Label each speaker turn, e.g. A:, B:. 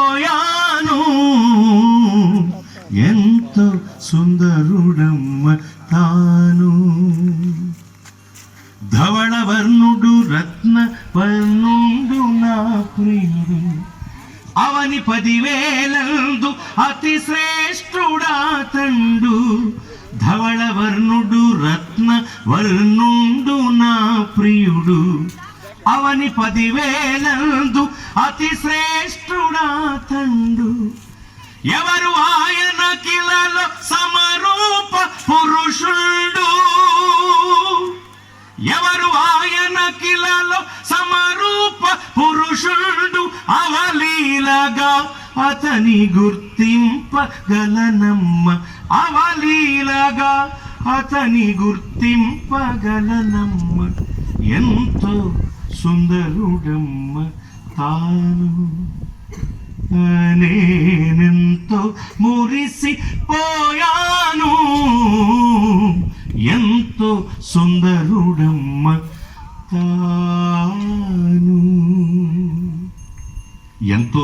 A: పోయాను ఎంతో సుందరుడమ్మ తాను. ధవళ వర్ణుడు రత్న వర్ణుడు నా ప్రియుడు, అవని 10,000 అతి శ్రేష్ఠుడా తండు. ధవళ వర్ణుడు రత్న వర్ణుడు నా ప్రియుడు, అవని 10,000 అతి శ్రేష్ఠుడా తండు. ఎవరు ఆయన కిలలో సమరూప పురుషుండు, ఎవరు ఆయన కిలలో సమరూప పురుషుండు. అవలీలగా అతని గుర్తింపగలనమ్మ, అవలీలగా అతని గుర్తింపగలనమ్మ. ఎంతో సుందరుడమ్మ తాను. నేనెంతో మురిసిపోయాను, ఎంతో సుందరుడమ్మ తాను. ఎంతో